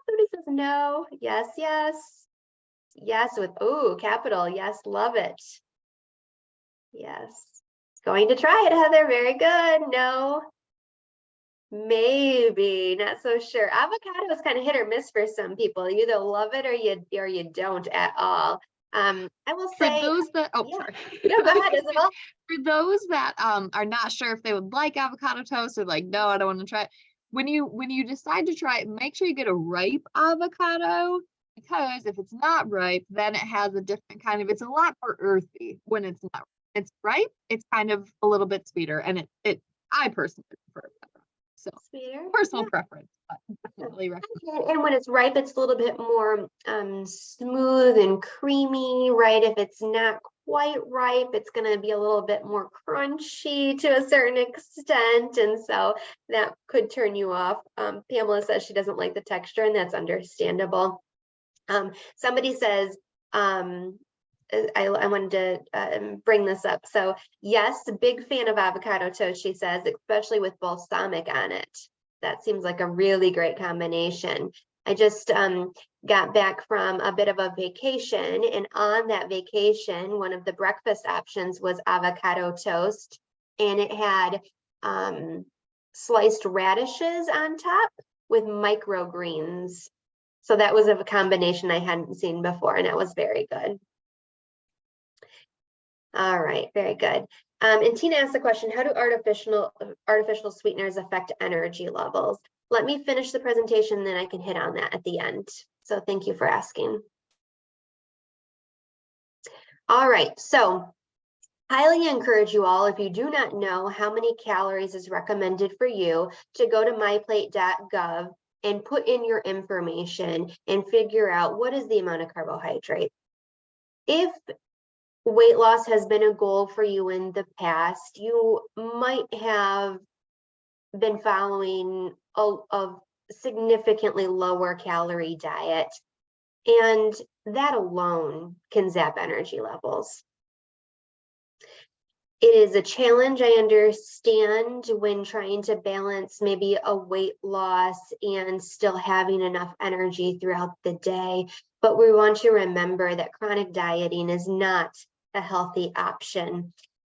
Somebody says no. Yes, yes. Yes with, capital. Yes, love it. Yes. Going to try it, Heather. Very good. No. Maybe, not so sure. Avocado is kind of hit or miss for some people. You either love it or you don't at all. I will say, for those that sorry. Yeah, go ahead, Isabel. For those that are not sure if they would like avocado toast, or like, no, I don't want to try it. When you decide to try it, make sure you get a ripe avocado, because if it's not ripe, then it has a different kind of, it's a lot more earthy when it's not. It's ripe, it's kind of a little bit sweeter, and I personally prefer it. So Sweeter. personal preference, but definitely recommend. And when it's ripe, it's a little bit more smooth and creamy, right? If it's not quite ripe, it's going to be a little bit more crunchy to a certain extent. And so that could turn you off. Pamela says she doesn't like the texture, and that's understandable. Somebody says, I wanted to bring this up. So yes, a big fan of avocado toast, she says, especially with balsamic on it. That seems like a really great combination. I just got back from a bit of a vacation, and on that vacation, one of the breakfast options was avocado toast, and it had sliced radishes on top with microgreens. So that was a combination I hadn't seen before, and it was very good. All right, very good. And Tina asked the question, how do artificial sweeteners affect energy levels? Let me finish the presentation, then I can hit on that at the end. So thank you for asking. All right, so highly encourage you all, if you do not know how many calories is recommended for you, to go to myplate.gov and put in your information and figure out what is the amount of carbohydrate. If weight loss has been a goal for you in the past, you might have been following a significantly lower calorie diet, and that alone can zap energy levels. It is a challenge, I understand, when trying to balance maybe a weight loss and still having enough energy throughout the day. But we want to remember that chronic dieting is not a healthy option,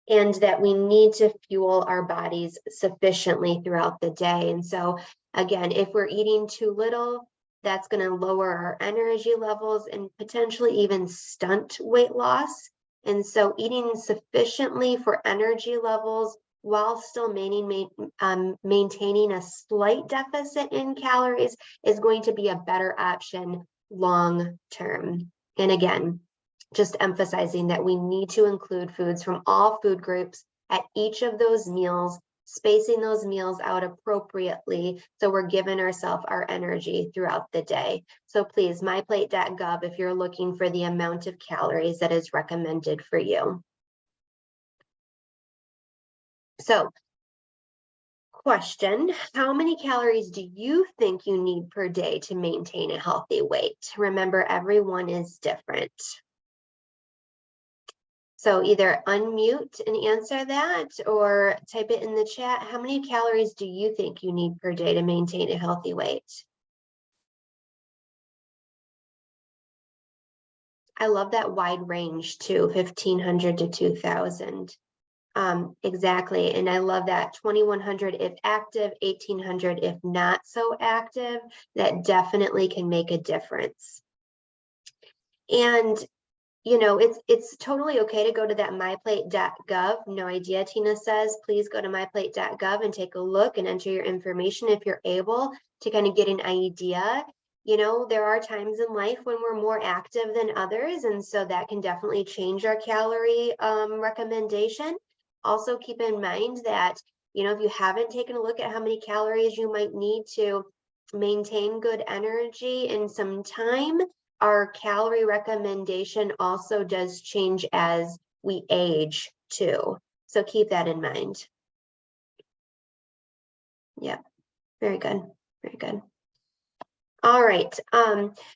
and that we need to fuel our bodies sufficiently throughout the day. And so again, if we're eating too little, that's going to lower our energy levels and potentially even stunt weight loss. And so eating sufficiently for energy levels while still maintaining a slight deficit in calories is going to be a better option long term. And again, just emphasizing that we need to include foods from all food groups at each of those meals, spacing those meals out appropriately so we're giving ourselves our energy throughout the day. So please, myplate.gov if you're looking for the amount of calories that is recommended for you. So, question, how many calories do you think you need per day to maintain a healthy weight? Remember, everyone is different. So either unmute and answer that or type it in the chat. How many calories do you think you need per day to maintain a healthy weight? I love that wide range too, 1,500 to 2,000. Exactly, and I love that 2,100 if active, 1,800 if not so active. That definitely can make a difference. And you know, it's totally okay to go to that myplate.gov. No idea, Tina says, please go to myplate.gov and take a look and enter your information if you're able to kind of get an idea. You know, there are times in life when we're more active than others, and so that can definitely change our calorie recommendation. Also keep in mind that, you know, if you haven't taken a look at how many calories you might need to maintain good energy in some time, our calorie recommendation also does change as we age too. So keep that in mind. Yeah, very good, very good. All right,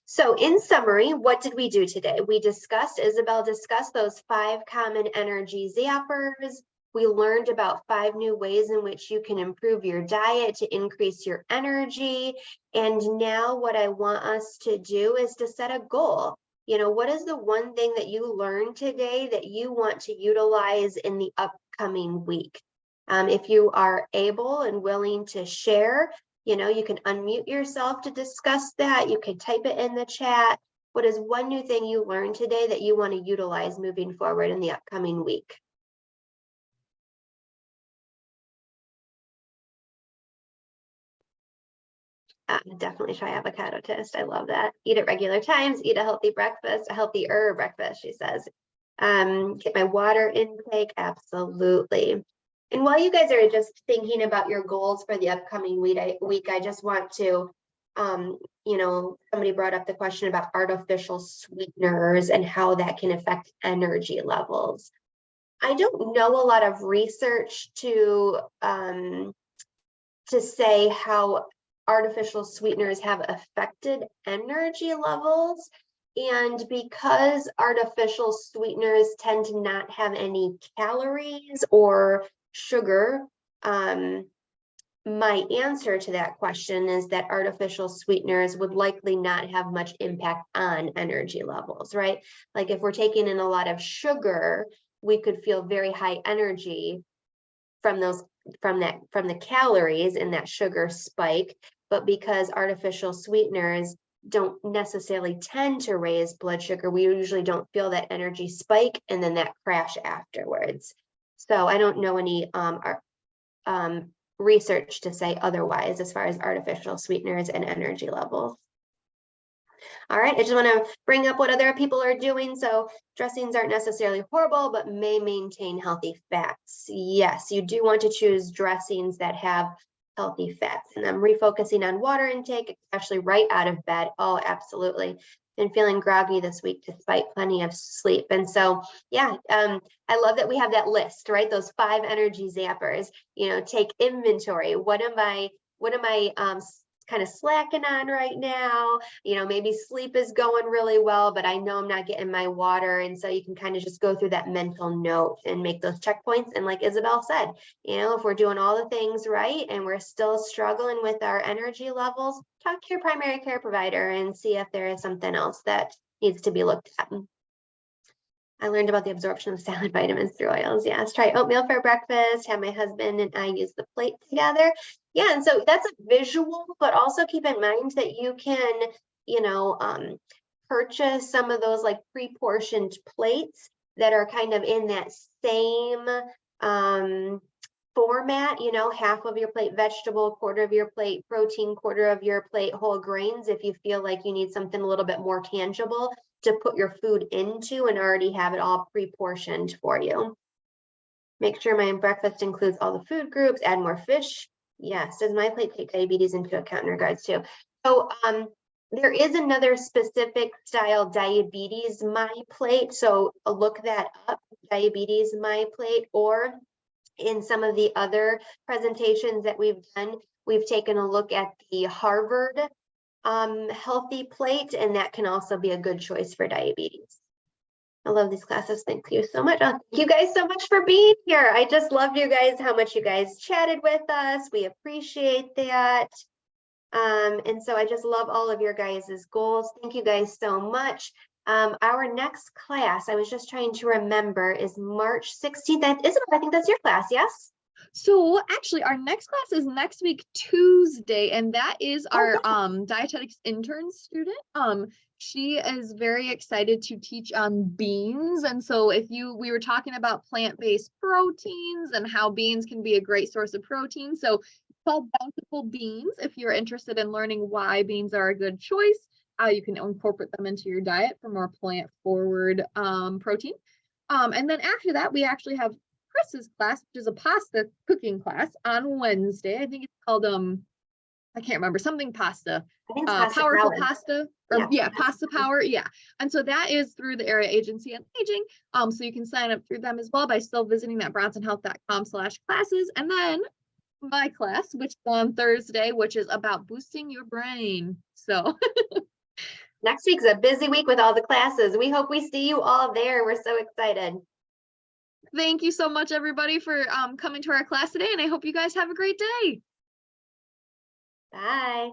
so in summary, what did we do today? Isabel discussed those 5 common energy zappers. We learned about 5 new ways in which you can improve your diet to increase your energy. And now what I want us to do is to set a goal. You know, what is the one thing that you learned today that you want to utilize in the upcoming week? If you are able and willing to share, you know, you can unmute yourself to discuss that. You can type it in the chat. What is one new thing you learned today that you want to utilize moving forward in the upcoming week? Definitely try avocado toast. I love that. Eat at regular times, eat a healthy breakfast, a healthier breakfast, she says. Get my water intake, absolutely. And while you guys are just thinking about your goals for the upcoming week, I just want to, you know, somebody brought up the question about artificial sweeteners and how that can affect energy levels. I don't know a lot of research to say how artificial sweeteners have affected energy levels. And because artificial sweeteners tend to not have any calories or sugar, my answer to that question is that artificial sweeteners would likely not have much impact on energy levels, right? Like if we're taking in a lot of sugar, we could feel very high energy from the calories in that sugar spike. But because artificial sweeteners don't necessarily tend to raise blood sugar, we usually don't feel that energy spike and then that crash afterwards. So I don't know any research to say otherwise as far as artificial sweeteners and energy levels. All right, I just want to bring up what other people are doing. So dressings aren't necessarily horrible, but may maintain healthy fats. Yes, you do want to choose dressings that have healthy fats. And I'm refocusing on water intake, especially right out of bed. Oh, absolutely. Been feeling groggy this week despite plenty of sleep. And so, yeah, I love that we have that list, right? Those 5 energy zappers, you know, take inventory. What am I kind of slacking on right now? You know, maybe sleep is going really well, but I know I'm not getting my water. And so you can kind of just go through that mental note and make those checkpoints. And like Isabel said, you know, if we're doing all the things right and we're still struggling with our energy levels, talk to your primary care provider and see if there is something else that needs to be looked at. I learned about the absorption of salad vitamins through oils. Yes, try oatmeal for breakfast, have my husband and I use the plate together. Yeah, and so that's a visual, but also keep in mind that you can, you know, purchase some of those like pre-portioned plates that are kind of in that same format, you know, half of your plate vegetable, quarter of your plate protein, quarter of your plate whole grains, if you feel like you need something a little bit more tangible to put your food into and already have it all pre-portioned for you. Make sure my breakfast includes all the food groups, add more fish. Yes, does my plate take diabetes into account in regards to? So there is another specific style diabetes my plate. So look that up, diabetes my plate, or in some of the other presentations that we've done, we've taken a look at the Harvard healthy plate, and that can also be a good choice for diabetes. I love these classes. Thank you so much. Thank you guys so much for being here. I just loved you guys, how much you guys chatted with us. We appreciate that. And so I just love all of your guys' goals. Thank you guys so much. Our next class, I was just trying to remember, is March 16th. Isabel, I think that's your class, yes? So actually our next class is next week, Tuesday, and that is our dietetics intern student. She is very excited to teach on beans. And so we were talking about plant-based proteins and how beans can be a great source of protein. So it's called Bountiful Beans. If you're interested in learning why beans are a good choice, you can incorporate them into your diet for more plant-forward protein. And then after that, we actually have Chris's class, which is a pasta cooking class on Wednesday. I think it's called I can't remember, something pasta. I think it's pasta Powerful power. Pasta, or yeah, Pasta Power, yeah. And so that is through the Area Agency on Aging. So you can sign up through them as well by still visiting that bronsonhealth.com/classes. And then my class, which is on Thursday, which is about boosting your brain. So next week's a busy week with all the classes. We hope we see you all there. We're so excited. Thank you so much, everybody, for coming to our class today, and I hope you guys have a great day. Bye.